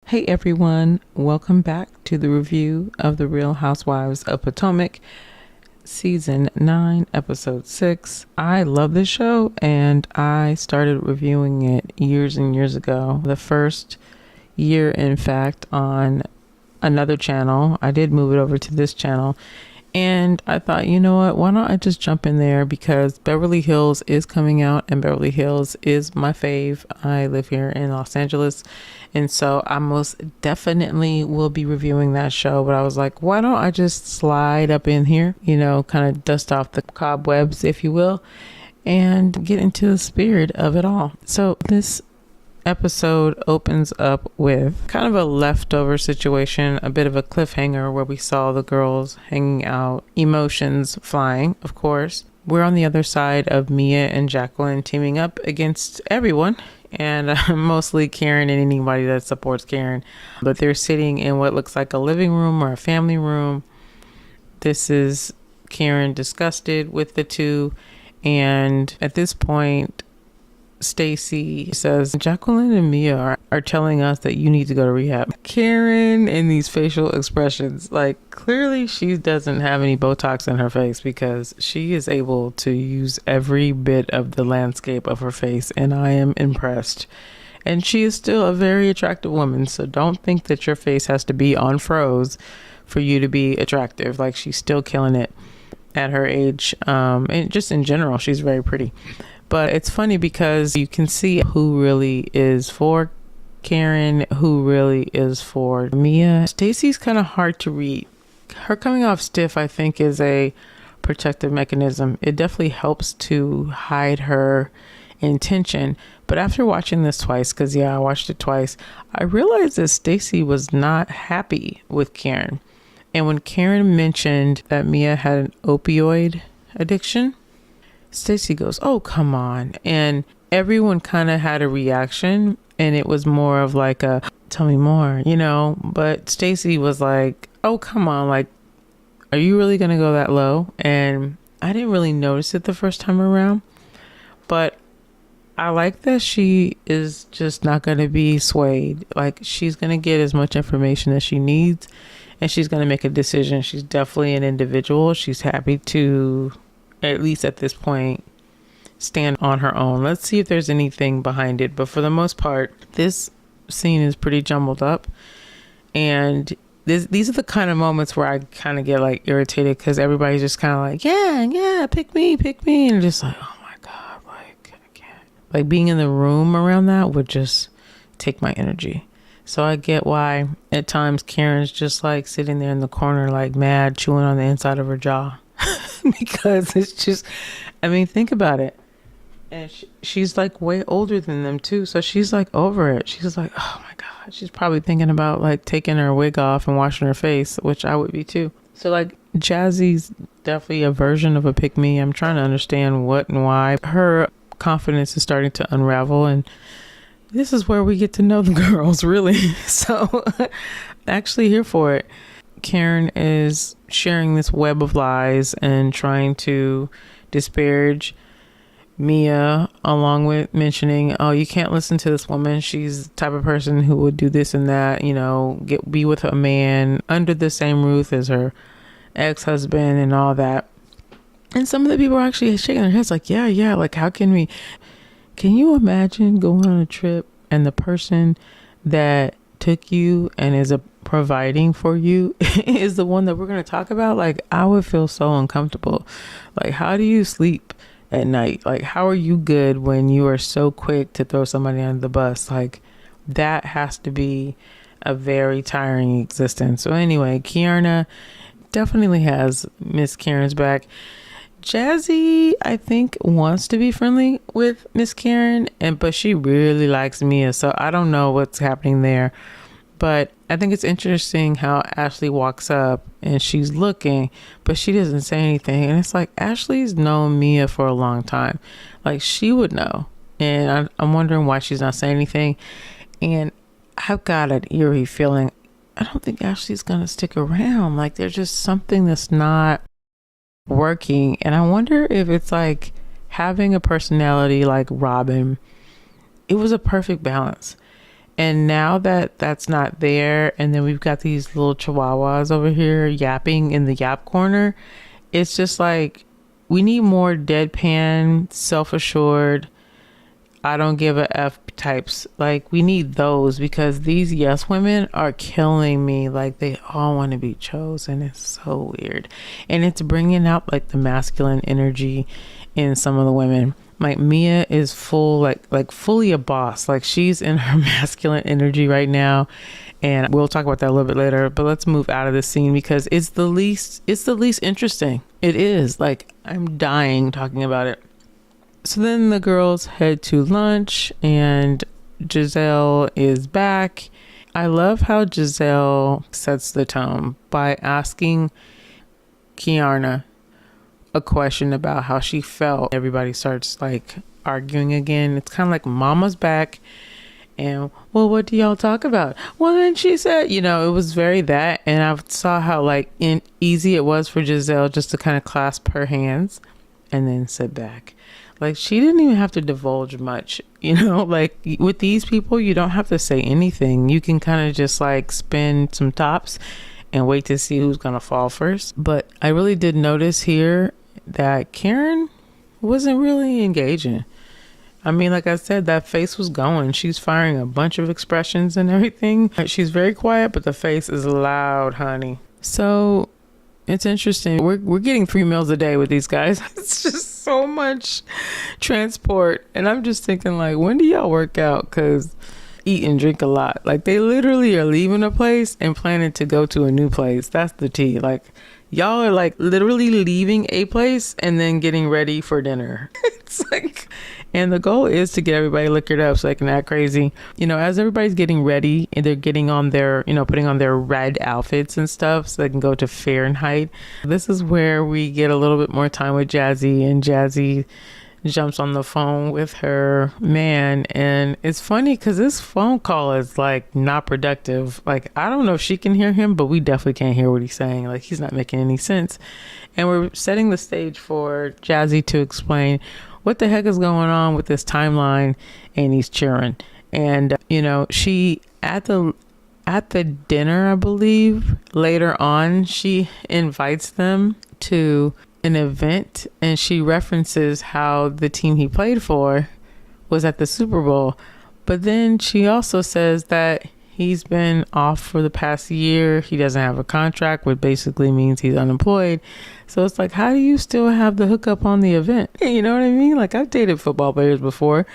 Hey everyone, welcome back to the review of the Real Housewives of Potomac, Season 9, Episode 6. I love this show and I started reviewing it years and years ago. The first year, in fact, on another channel. I did move it over to this channel. And I thought, you know what, why don't I just jump in there, because Beverly Hills is coming out and Beverly Hills is my fave. I live here in Los Angeles, and so I most definitely will be reviewing that show. But I was like, why don't I just slide up in here, kind of dust off the cobwebs, if you will, and get into the spirit of it all. So this episode opens up with kind of a leftover situation, a bit of a cliffhanger, where we saw the girls hanging out, emotions flying, of course. We're on the other side of Mia and Jacqueline teaming up against everyone, and mostly Karen and anybody that supports Karen. But they're sitting in what looks like a living room or a family room. This is Karen disgusted with the two, and at this point Stacey says, Jacqueline and Mia are telling us that you need to go to rehab. Karen and these facial expressions, like clearly she doesn't have any Botox in her face, because she is able to use every bit of the landscape of her face, and I am impressed. And she is still a very attractive woman, so don't think that your face has to be on froze for you to be attractive. Like, she's still killing it at her age, and just in general, she's very pretty. But it's funny because you can see who really is for Karen, who really is for Mia. Stacey's kind of hard to read. Her coming off stiff, I think, is a protective mechanism. It definitely helps to hide her intention. But after watching this twice, because I watched it twice, I realized that Stacey was not happy with Karen. And when Karen mentioned that Mia had an opioid addiction, Stacey goes, oh, come on. And everyone kind of had a reaction, and it was more of like a, tell me more, but Stacey was like, oh, come on. Like, are you really going to go that low? And I didn't really notice it the first time around, but I like that she is just not going to be swayed. Like, she's going to get as much information as she needs, and she's going to make a decision. She's definitely an individual. She's happy to, at least at this point, stand on her own. Let's see if there's anything behind it. But for the most part, this scene is pretty jumbled up. And these are the kind of moments where I kind of get like irritated, because everybody's just kind of like, yeah, pick me. And just like, oh my God, like, I can't. Like, being in the room around that would just take my energy. So I get why at times Karen's just like sitting there in the corner, like mad, chewing on the inside of her jaw. Because it's just, think about it. And she's like way older than them too, so she's like over it. She's like, oh my God. She's probably thinking about like taking her wig off and washing her face, which I would be too. So like, Jazzy's definitely a version of a pick-me. I'm trying to understand what and why. Her confidence is starting to unravel, and this is where we get to know the girls, really. So actually here for it. Karen is sharing this web of lies and trying to disparage Mia, along with mentioning, oh, you can't listen to this woman. She's the type of person who would do this and that, be with a man under the same roof as her ex-husband and all that. And some of the people are actually shaking their heads like, yeah, like, how can you imagine going on a trip and the person that took you and is providing for you is the one that we're going to talk about? Like, I would feel so uncomfortable. Like, how do you sleep at night? Like, how are you good when you are so quick to throw somebody under the bus? Like, that has to be a very tiring existence. So anyway, Kiana definitely has Miss Karen's back. Jazzy, I think, wants to be friendly with Miss Karen, but she really likes Mia, so I don't know what's happening there. But I think it's interesting how Ashley walks up and she's looking, but she doesn't say anything. And it's like, Ashley's known Mia for a long time. Like, she would know. And I'm wondering why she's not saying anything. And I've got an eerie feeling, I don't think Ashley's going to stick around. Like, there's just something that's not working. And I wonder if it's like having a personality like Robin. It was a perfect balance. And now that that's not there, and then we've got these little chihuahuas over here yapping in the yap corner, it's just like we need more deadpan, self-assured, I don't give a F types. Like, we need those, because these yes women are killing me. Like, they all want to be chosen. It's so weird. And it's bringing out like the masculine energy in some of the women. Like, Mia is full, like fully a boss. Like, she's in her masculine energy right now. And we'll talk about that a little bit later, but let's move out of this scene because it's the least interesting. It is. Like, I'm dying talking about it. So then the girls head to lunch and Giselle is back. I love how Giselle sets the tone by asking Kiana a question about how she felt. Everybody starts like arguing again. It's kind of like mama's back. And, well, what do y'all talk about? Well, then she said, you know, it was very that. And I saw how like easy it was for Giselle just to kind of clasp her hands and then sit back. Like, she didn't even have to divulge much, you know, like with these people, you don't have to say anything. You can kind of just like spin some tops and wait to see who's going to fall first. But I really did notice here that Karen wasn't really engaging. I mean, like I said, that face was going. She's firing a bunch of expressions and everything. She's very quiet, but the face is loud, honey. So it's interesting. We're getting 3 meals a day with these guys. It's just so much transport. And I'm just thinking, like, when do y'all work out? Because eat and drink a lot. Like, they literally are leaving a place and planning to go to a new place. That's the tea. Like, y'all are like literally leaving a place and then getting ready for dinner. It's like, and the goal is to get everybody liquored up so they can act crazy. You know, as everybody's getting ready and they're getting on their, you know, putting on their red outfits and stuff so they can go to Fahrenheit. This is where we get a little bit more time with Jazzy, and Jazzy jumps on the phone with her man. And it's funny because this phone call is like not productive. Like, I don't know if she can hear him, but we definitely can't hear what he's saying. Like, he's not making any sense. And we're setting the stage for Jazzy to explain what the heck is going on with this timeline, and he's cheering. And you know, she at the dinner, I believe later on, she invites them to an event, and she references how the team he played for was at the Super Bowl. But then she also says that he's been off for the past year. He doesn't have a contract, which basically means he's unemployed. So it's like, how do you still have the hookup on the event? You know what I mean? Like, I've dated football players before.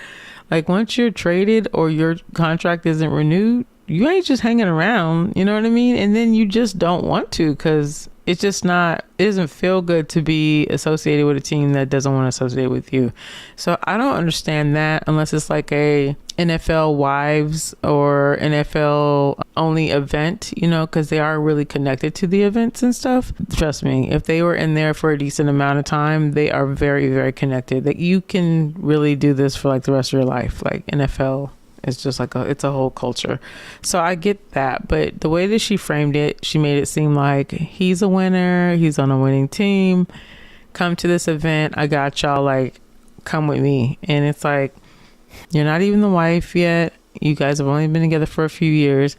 Like, once you're traded or your contract isn't renewed, you ain't just hanging around. You know what I mean? And then you just don't want to, because it's just not, it doesn't feel good to be associated with a team that doesn't want to associate with you. So I don't understand that unless it's like a NFL wives or NFL only event, you know, because they are really connected to the events and stuff. Trust me, if they were in there for a decent amount of time, they are very, very connected. That you can really do this for like the rest of your life. Like, NFL, it's just like it's a whole culture. So I get that. But the way that she framed it, she made it seem like he's a winner. He's on a winning team. Come to this event. I got y'all. Like, come with me. And it's like, you're not even the wife yet. You guys have only been together for a few years.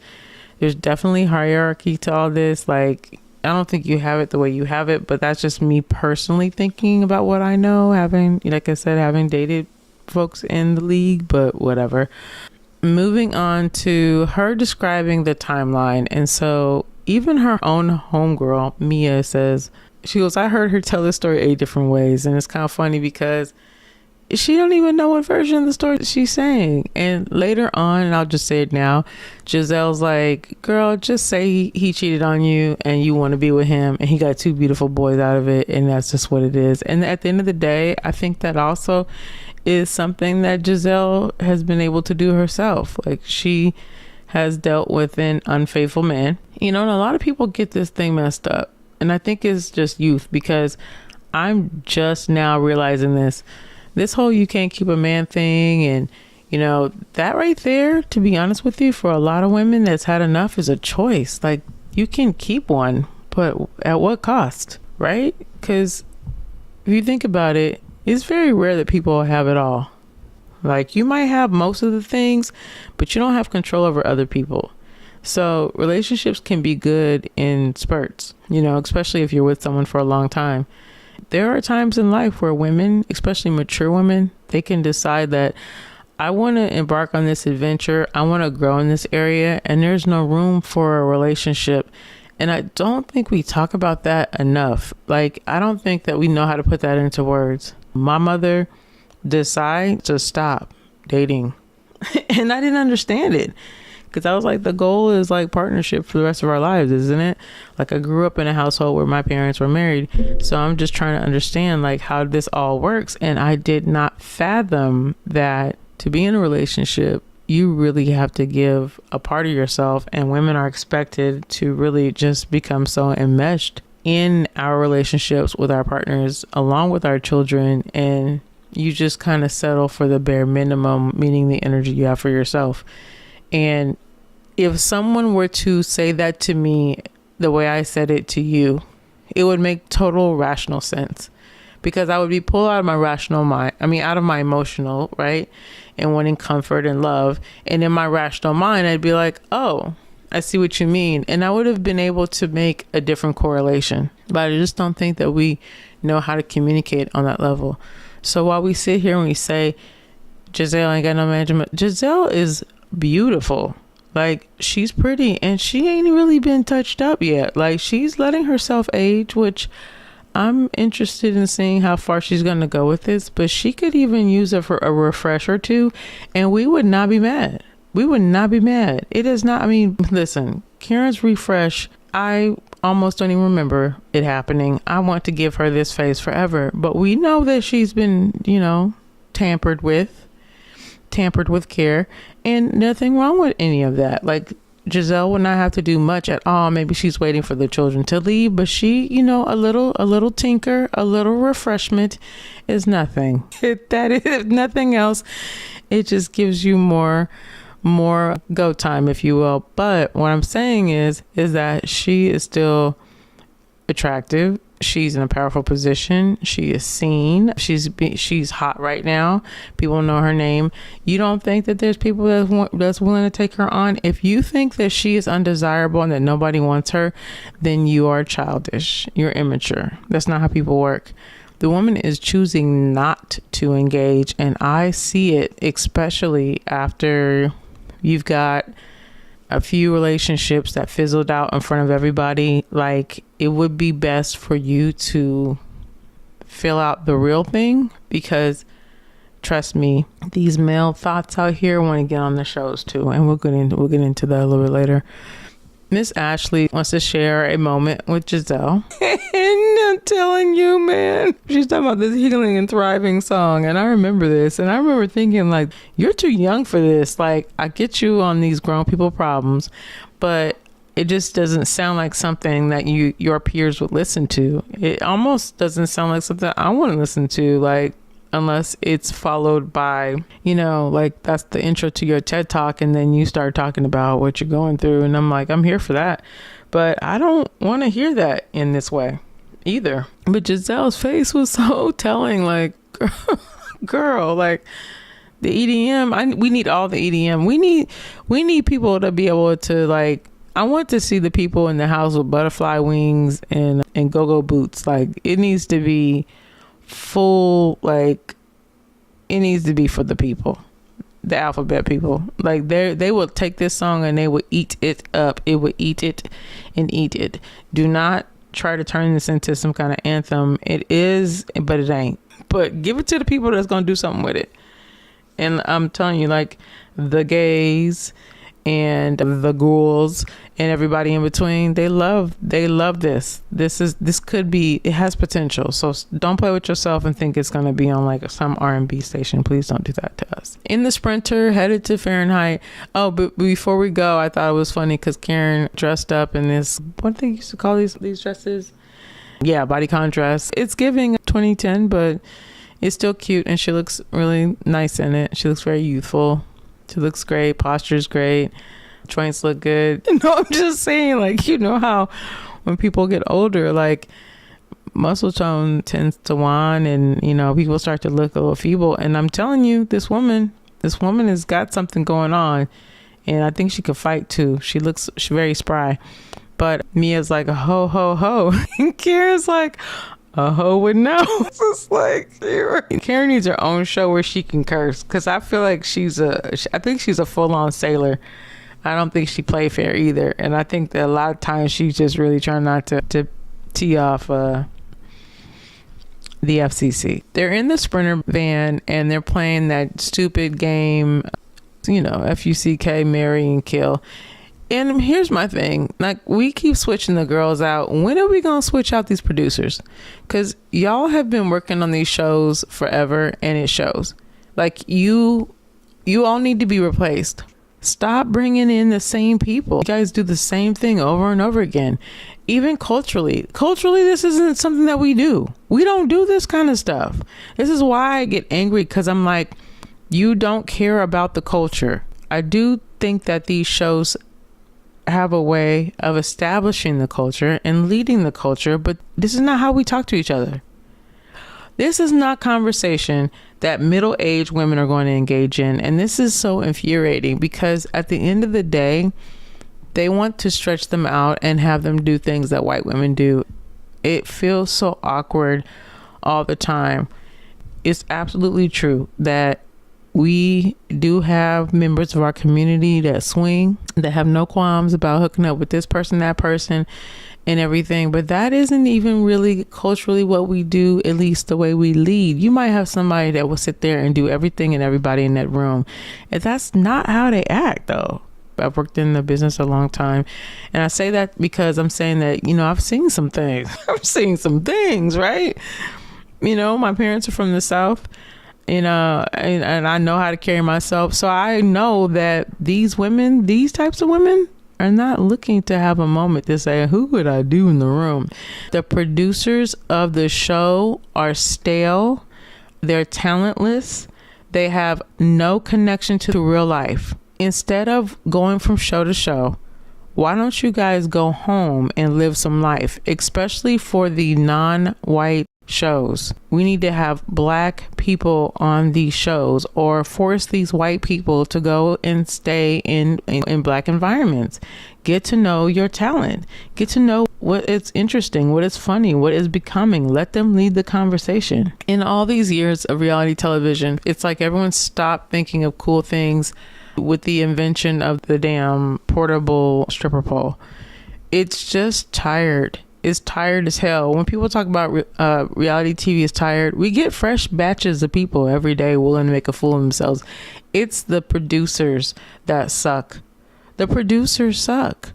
There's definitely hierarchy to all this. Like, I don't think you have it the way you have it. But that's just me personally thinking about what I know. Having, like I said, having dated folks in the league. But whatever. Moving on to her describing the timeline. And so even her own homegirl, Mia, says, she goes, I heard her tell this story 8 different ways. And it's kind of funny because she don't even know what version of the story she's saying. And later on, and I'll just say it now, Giselle's like, girl, just say he cheated on you and you want to be with him and he got 2 beautiful boys out of it, and that's just what it is. And at the end of the day, I think that also is something that Giselle has been able to do herself. Like, she has dealt with an unfaithful man, you know, and a lot of people get this thing messed up. And I think it's just youth, because I'm just now realizing this whole you can't keep a man thing. And, you know, that right there, to be honest with you, for a lot of women that's had enough, is a choice. Like, you can keep one, but at what cost, right? Because if you think about it, it's very rare that people have it all. Like, you might have most of the things, but you don't have control over other people. So relationships can be good in spurts, you know, especially if you're with someone for a long time. There are times in life where women, especially mature women, they can decide that I want to embark on this adventure. I want to grow in this area, and there's no room for a relationship. And I don't think we talk about that enough. Like, I don't think that we know how to put that into words. My mother decided to stop dating and I didn't understand it, because I was like, the goal is like partnership for the rest of our lives, isn't it? Like, I grew up in a household where my parents were married, so I'm just trying to understand like how this all works. And I did not fathom that to be in a relationship, you really have to give a part of yourself, and women are expected to really just become so enmeshed in our relationships with our partners along with our children, and you just kind of settle for the bare minimum, meaning the energy you have for yourself. And if someone were to say that to me the way I said it to you, it would make total rational sense, because I would be pulled out of my rational mind. I mean, out of my emotional, right? And wanting comfort and love. And in my rational mind, I'd be like, oh, I see what you mean. And I would have been able to make a different correlation. But I just don't think that we know how to communicate on that level. So while we sit here and we say, Giselle ain't got no management, Giselle is beautiful. Like, she's pretty and she ain't really been touched up yet. Like, she's letting herself age, which I'm interested in seeing how far she's going to go with this. But she could even use it for a refresh or two, and we would not be mad. We would not be mad. It is not, I mean, listen, Karen's refresh, I almost don't even remember it happening. I want to give her this face forever. But we know that she's been, you know, tampered with care, and nothing wrong with any of that. Like, Giselle would not have to do much at all. Maybe she's waiting for the children to leave, but she, you know, a little tinker, a little refreshment is nothing. That is, if nothing else, it just gives you more go time, if you will. But what I'm saying is that she is still attractive. She's in a powerful position. She is seen. She's hot right now. People know her name. You don't think that there's people that's willing to take her on? If you think that she is undesirable and that nobody wants her, then you are childish. You're immature. That's not how people work. The woman is choosing not to engage, and I see it, especially after you've got a few relationships that fizzled out in front of everybody. Like, it would be best for you to fill out the real thing, because trust me, these male thoughts out here want to get on the shows too, and we'll get into that a little bit later. Miss Ashley wants to share a moment with Giselle. And I'm telling you, man, she's talking about this healing and thriving song. And I remember this. And I remember thinking, like, you're too young for this. Like, I get you on these grown people problems, but it just doesn't sound like something that your peers would listen to. It almost doesn't sound like something I want to listen to. Like, unless it's followed by, you know, like, that's the intro to your TED Talk, and then you start talking about what you're going through, and I'm like, I'm here for that, but I don't want to hear that in this way either. But Giselle's face was so telling, like, girl, like, the EDM, we need all the EDM. We need people to be able to, like, I want to see the people in the house with butterfly wings and go-go boots. Like, it needs to be full, like, it needs to be for the people, the alphabet people. Like, they will take this song and they will eat it up. It will eat it and eat it. Do not try to turn this into some kind of anthem. It is, but it ain't. But give it to the people that's gonna do something with it. And I'm telling you, like, the gays and the ghouls and everybody in between, they love this. This could be, it has potential. So don't play with yourself and think it's going to be on like some R&B station. Please don't do that to us. In the Sprinter, headed to Fahrenheit. Oh, but before we go, I thought it was funny because Karen dressed up in this, what do they used to call these dresses? Yeah, bodycon dress. It's giving 2010, but it's still cute, and she looks really nice in it. She looks very youthful. She looks great. Posture's great. Joints look good. No, I'm just saying, like, you know how when people get older, like, muscle tone tends to wane, and people start to look a little feeble. And I'm telling you, this woman has got something going on, and I think she could fight too. She's very spry. But Mia's like a ho ho ho, and Karen's like a hoe would know. It's just like, Karen needs her own show where she can curse, because I feel like I think she's a full-on sailor. I don't think she play fair either, and I think that a lot of times she's just really trying not to tee off the FCC. They're in the Sprinter van and they're playing that stupid game, FUCK, marry and kill. And here's my thing. Like, we keep switching the girls out. When are we going to switch out these producers? Because y'all have been working on these shows forever, and it shows. Like, you all need to be replaced. Stop bringing in the same people. You guys do the same thing over and over again. Even culturally, this isn't something that we do. We don't do this kind of stuff. This is why I get angry, because I'm like, you don't care about the culture. I do think that these shows have a way of establishing the culture and leading the culture, but this is not how we talk to each other. This is not conversation that middle-aged women are going to engage in. And this is so infuriating, because at the end of the day, they want to stretch them out and have them do things that white women do. It feels so awkward all the time. It's absolutely true that we do have members of our community that swing, that have no qualms about hooking up with this person, that person, and everything. But that isn't even really culturally what we do, at least the way we lead. You might have somebody that will sit there and do everything and everybody in that room. And that's not how they act, though. I've worked in the business a long time. And I say that because I'm saying that, I've seen some things. I've seen some things, right? My parents are from the South. And I know how to carry myself. So I know that these types of women are not looking to have a moment to say, who would I do in the room? The producers of the show are stale. They're talentless. They have no connection to real life. Instead of going from show to show, why don't you guys go home and live some life, especially for the non-white shows? We need to have black people on these shows, or force these white people to go and stay in black environments. Get to know your talent. Get to know what is interesting, what is funny, what is becoming. Let them lead the conversation. In all these years of reality television, it's like everyone stopped thinking of cool things with the invention of the damn portable stripper pole. It's just tired. It's tired as hell. When people talk about reality TV is tired, we get fresh batches of people every day willing to make a fool of themselves. It's the producers that suck. The producers suck.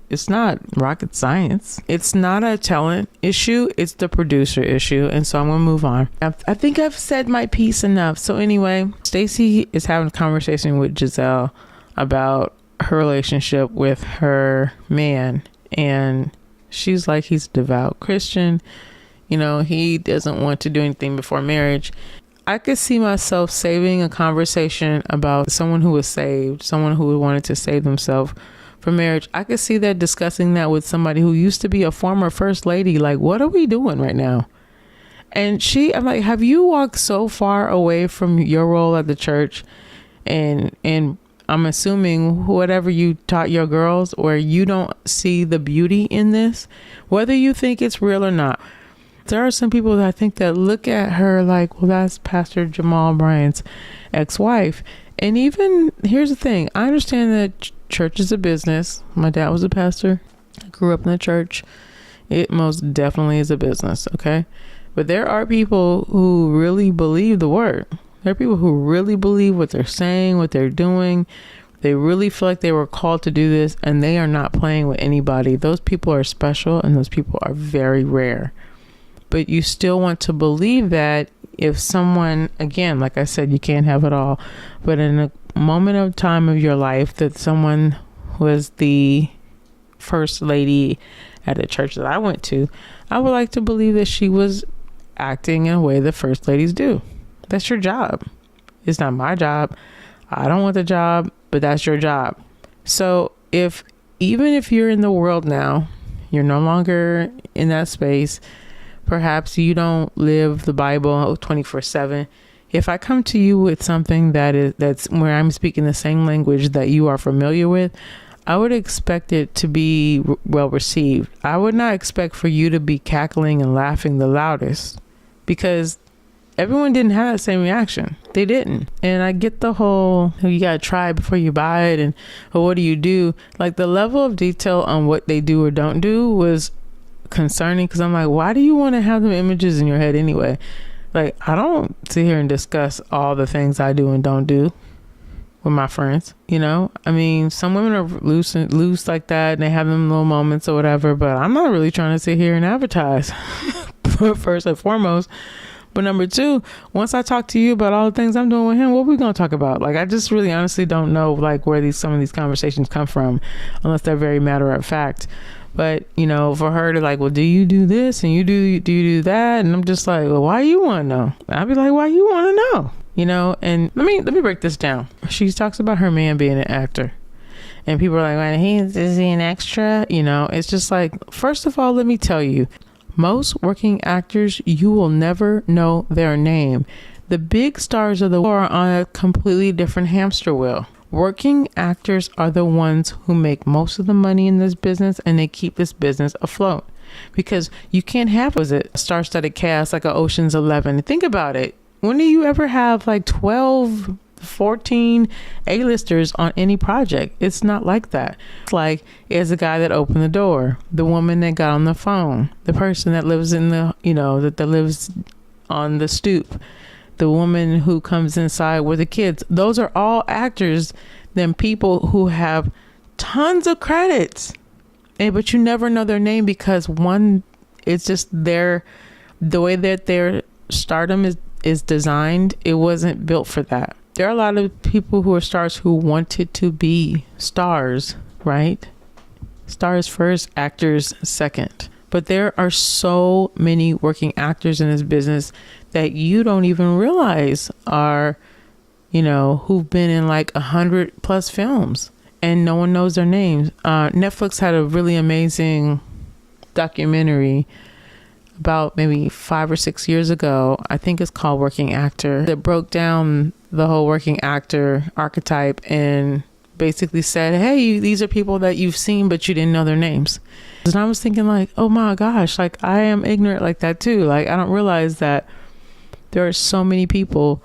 It's not rocket science. It's not a talent issue. It's the producer issue. And so I'm going to move on. I think I've said my piece enough. So anyway, Stacey is having a conversation with Giselle about her relationship with her man. And she's like, he's a devout Christian. He doesn't want to do anything before marriage. I could see myself saving a conversation about someone who was saved, someone who wanted to save themselves for marriage. I could see that, discussing that with somebody who used to be a former first lady. Like, what are we doing right now? And I'm like, have you walked so far away from your role at the church? And I'm assuming whatever you taught your girls, where you don't see the beauty in this, whether you think it's real or not. There are some people that I think that look at her like, well, that's Pastor Jamal Bryant's ex-wife. And even, here's the thing. I understand that church is a business. My dad was a pastor. I grew up in the church. It most definitely is a business, okay? But there are people who really believe the word. There are people who really believe what they're saying, what they're doing. They really feel like they were called to do this, and they are not playing with anybody. Those people are special, and those people are very rare. But you still want to believe that if someone, again, like I said, you can't have it all, but in a moment of time of your life that someone was the first lady at a church that I went to, I would like to believe that she was acting in a way that first ladies do. That's your job. It's not my job. I don't want the job, but that's your job. So even if you're in the world now, you're no longer in that space, Perhaps you don't live the Bible 24/7. If I come to you with something that's where I'm speaking the same language that you are familiar with, I would expect it to be well received. I would not expect for you to be cackling and laughing the loudest, because everyone didn't have that same reaction. They didn't. And I get the whole, you gotta try it before you buy it, and what do you do? Like, the level of detail on what they do or don't do was concerning, because I'm like, why do you want to have them images in your head anyway? Like, I don't sit here and discuss all the things I do and don't do with my friends, you know? I mean, some women are loose like that, and they have them little moments or whatever, but I'm not really trying to sit here and advertise first and foremost. But number two, once I talk to you about all the things I'm doing with him, what are we going to talk about? Like, I just really honestly don't know, like, where some of these conversations come from, unless they're very matter of fact. But, you know, for her to like, well, do you do this and do you do that? And I'm just like, well, why you want to know? I'd be like, why you want to know? You know, and let me break this down. She talks about her man being an actor. And people are like, well, is he an extra? You know, it's just like, first of all, let me tell you, most working actors, you will never know their name. The big stars of the world are on a completely different hamster wheel. Working actors are the ones who make most of the money in this business, and they keep this business afloat, because you can't have a star-studded cast like a Ocean's 11. Think about it. When do you ever have like 12, 14 A-listers on any project? It's not like that. It's like, it's the guy that opened the door, the woman that got on the phone, the person that lives in the, you know, that lives on the stoop, the woman who comes inside with the kids. Those are all actors, than people who have tons of credits, but you never know their name, because one, it's just the way that their stardom is designed. It wasn't built for that. There are a lot of people who are stars who wanted to be stars, right? Stars first, actors second. But there are so many working actors in this business that you don't even realize are, you know, who've been in like 100+ films, and no one knows their names. Netflix had a really amazing documentary about maybe 5 or 6 years ago. I think it's called Working Actor, that broke down the whole working actor archetype and basically said, hey, these are people that you've seen, but you didn't know their names. And I was thinking like, oh my gosh, like I am ignorant like that too. Like, I don't realize that there are so many people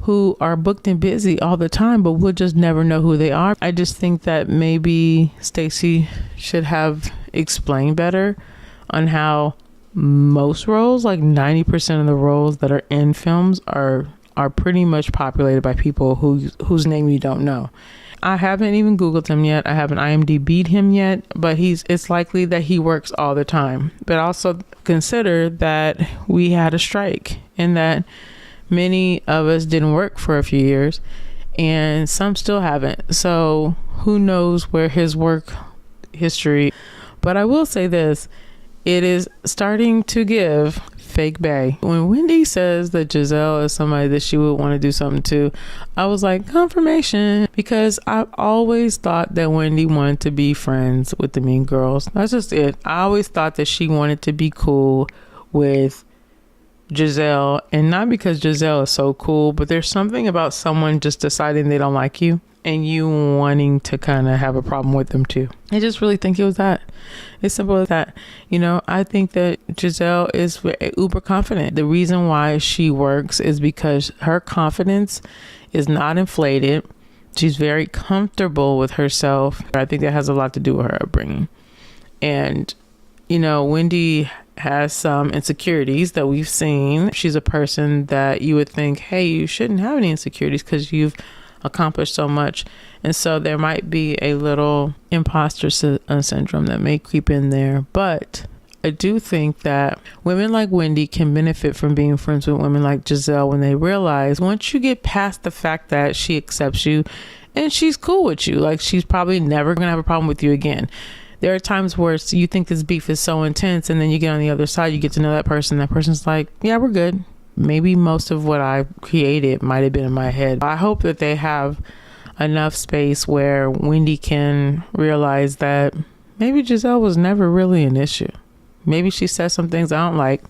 who are booked and busy all the time, but we'll just never know who they are. I just think that maybe Stacey should have explained better on how most roles, like 90% of the roles that are in films, are pretty much populated by people whose name you don't know. I haven't even Googled him yet. I haven't IMDb'd him yet, but it's likely that he works all the time. But also consider that we had a strike, and that many of us didn't work for a few years, and some still haven't. So who knows where his work history. But I will say this, it is starting to give fake bae. When Wendy says that Giselle is somebody that she would want to do something to, I was like, confirmation, because I've always thought that Wendy wanted to be friends with the Mean Girls. That's just it. I always thought that she wanted to be cool with Giselle, and not because Giselle is so cool, but there's something about someone just deciding they don't like you and you wanting to kind of have a problem with them too. I just really think it was that. It's simple as that. You know, I think that Giselle is uber confident. The reason why she works is because her confidence is not inflated. She's very comfortable with herself. I think that has a lot to do with her upbringing. And, you know, Wendy has some insecurities that we've seen. She's a person that you would think, hey, you shouldn't have any insecurities because you've accomplished so much. And so there might be a little imposter syndrome that may creep in there. But I do think that women like Wendy can benefit from being friends with women like Giselle when they realize, once you get past the fact that she accepts you and she's cool with you, like she's probably never going to have a problem with you again. There are times where you think this beef is so intense, and then you get on the other side, you get to know that person. That person's like, yeah, we're good. Maybe most of what I created might have been in my head. I hope that they have enough space where Wendy can realize that maybe Giselle was never really an issue. Maybe she said some things I don't like,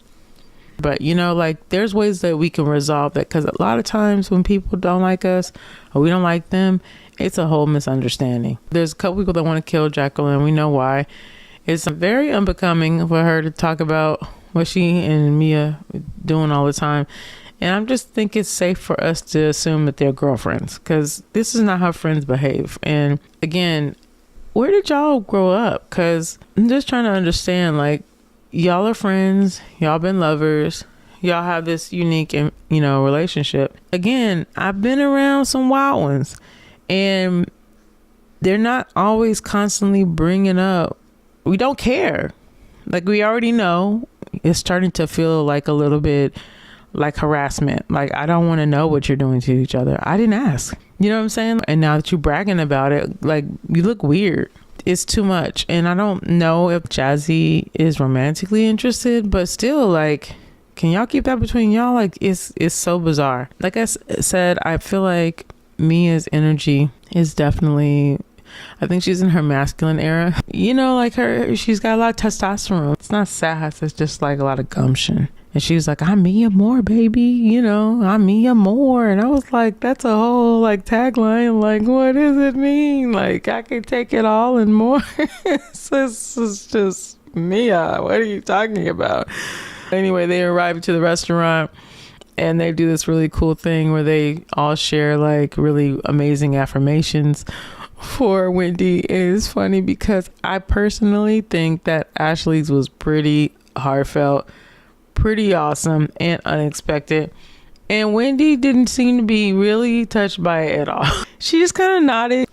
But like there's ways that we can resolve that, because a lot of times when people don't like us or we don't like them, it's a whole misunderstanding. There's a couple people that want to kill Jacqueline. We know why. It's very unbecoming for her to talk about what she and Mia doing all the time. And I just think it's safe for us to assume that they're girlfriends, because this is not how friends behave. And again, where did y'all grow up? Because I'm just trying to understand, like, y'all are friends, y'all been lovers, y'all have this unique, relationship. Again, I've been around some wild ones, and they're not always constantly bringing up, we don't care. Like, we already know. It's starting to feel like a little bit like harassment. Like, I don't want to know what you're doing to each other. I didn't ask. You know what I'm saying? And now that you're bragging about it, like, you look weird. It's too much. And I don't know if Jazzy is romantically interested, but still, like, can y'all keep that between y'all? Like, it's so bizarre. Like I said, I feel like Mia's energy is definitely, I think she's in her masculine era. Like she's got a lot of testosterone. It's not sass, it's just like a lot of gumption. And she was like, I'm Mia Moore, baby. I'm Mia Moore. And I was like, that's a whole like tagline. Like, what does it mean? Like, I can take it all and more. This is just Mia. What are you talking about? Anyway, they arrive to the restaurant and they do this really cool thing where they all share like really amazing affirmations for Wendy. And it's funny because I personally think that Ashley's was pretty heartfelt, pretty awesome, and unexpected. And Wendy didn't seem to be really touched by it at all. She just kind of nodded.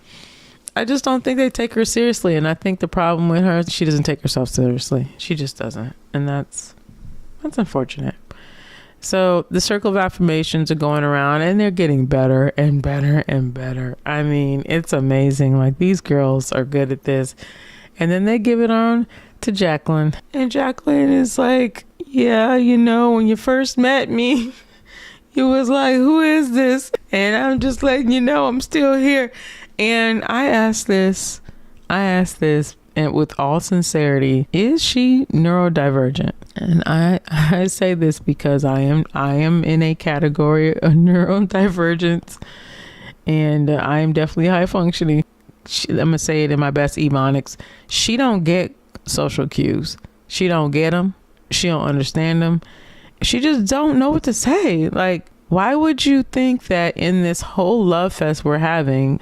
I just don't think they take her seriously. And I think the problem with her, she doesn't take herself seriously. She just doesn't. And that's unfortunate. So the circle of affirmations are going around and they're getting better and better and better. I mean, it's amazing. Like, these girls are good at this. And then they give it on to Jacqueline. And Jacqueline is like, yeah, when you first met me, it was like, who is this? And I'm just letting you know I'm still here. And I asked this and with all sincerity, is she neurodivergent? And I say this because I am in a category of neurodivergence, and I am definitely high functioning. I'm gonna say it in my best ebonics. She don't get social cues. She don't get them. She don't understand them. She just don't know what to say. Like, why would you think that in this whole love fest we're having,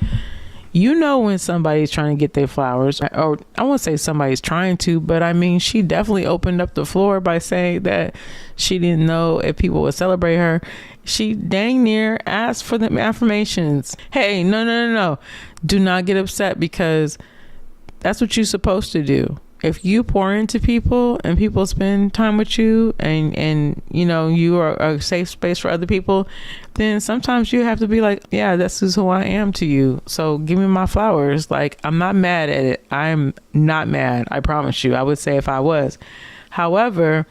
when somebody's trying to get their flowers, or I won't say somebody's trying to, but I mean, she definitely opened up the floor by saying that she didn't know if people would celebrate her. She dang near asked for the affirmations. Hey, no. Do not get upset, because that's what you're supposed to do. If you pour into people and people spend time with you and you are a safe space for other people, then sometimes you have to be like, yeah, this is who I am to you. So give me my flowers. Like, I'm not mad at it. I'm not mad. I promise you. I would say if I was. However,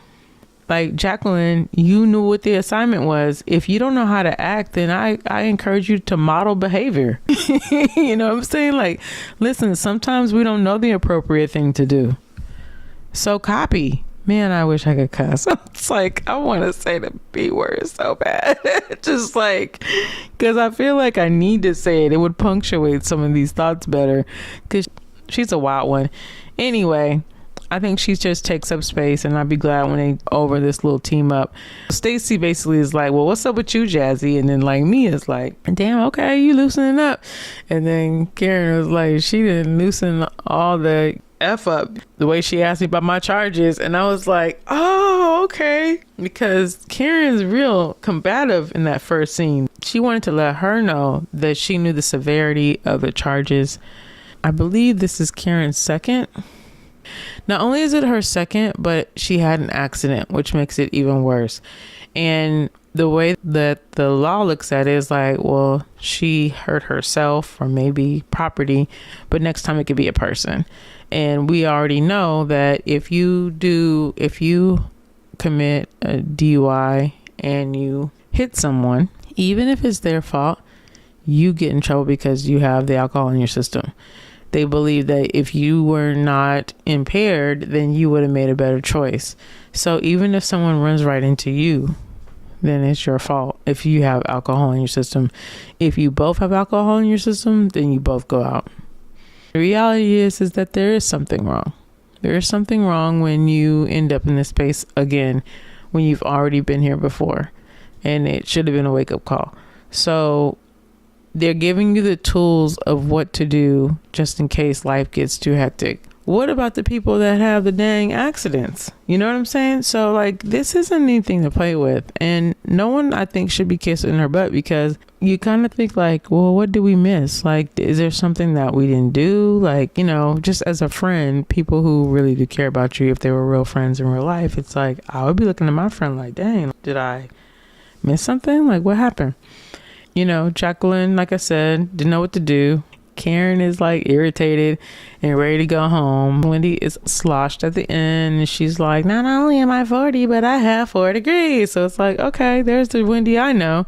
like, Jacqueline, you knew what the assignment was. If you don't know how to act, then I encourage you to model behavior. You know what I'm saying? Like, listen, sometimes we don't know the appropriate thing to do. So copy. Man, I wish I could cuss. It's like, I want to say the B word so bad. Just like, because I feel like I need to say it. It would punctuate some of these thoughts better, because she's a wild one. Anyway, I think she just takes up space, and I'd be glad when they over this little team up. Stacey basically is like, well, what's up with you, Jazzy? And then like Mia's like, damn, okay, you loosening up. And then Karen was like, she didn't loosen all the F up the way she asked me about my charges. And I was like, oh, okay. Because Karen's real combative in that first scene. She wanted to let her know that she knew the severity of the charges. I believe this is Karen's second. Not only is it her second, but she had an accident, which makes it even worse. And the way that the law looks at it is like, well, she hurt herself or maybe property, but next time it could be a person. And we already know that if you commit a DUI and you hit someone, even if it's their fault, you get in trouble because you have the alcohol in your system. They believe that if you were not impaired, then you would have made a better choice. So even if someone runs right into you, then it's your fault if you have alcohol in your system. If you both have alcohol in your system, then you both go out. The reality is that there is something wrong. There is something wrong when you end up in this space again, when you've already been here before, and it should have been a wake-up call. So they're giving you the tools of what to do just in case life gets too hectic. What about the people that have the dang accidents? You know what I'm saying? So like, this isn't anything to play with, and no one, I think, should be kissing her butt, because you kind of think like, well, what did we miss? Like, is there something that we didn't do? Like, you know, just as a friend, people who really do care about you, if they were real friends in real life, it's like, I would be looking at my friend like, dang, did I miss something? Like, what happened? You know, Jacqueline, like I said, didn't know what to do. Karen is like irritated and ready to go home. Wendy is sloshed at the end, and she's like, not only am I 40, but I have 4 degrees. So it's like, okay, there's the Wendy I know.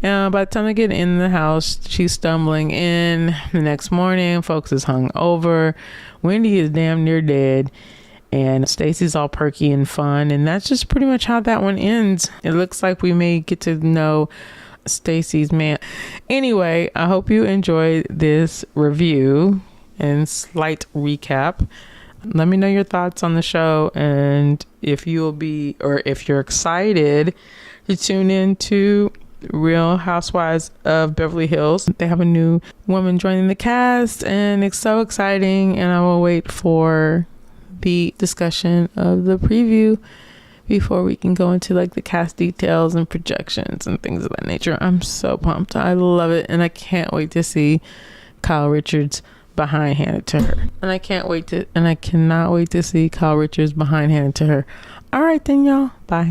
By the time they get in the house, she's stumbling in. The next morning, folks is hung over. Wendy is damn near dead, and Stacey's all perky and fun. And that's just pretty much how that one ends. It looks like we may get to know Stacey's man. Anyway, I hope you enjoyed this review and slight recap. Let me know your thoughts on the show, and if you're excited to tune in to Real Housewives of Beverly Hills. They have a new woman joining the cast, and it's so exciting, and I will wait for the discussion of the preview before we can go into like the cast details and projections and things of that nature. I'm so pumped. I love it, and I can't wait to see Kyle Richards behind handed to her. And I cannot wait to see Kyle Richards behind handed to her. All right then, y'all. Bye.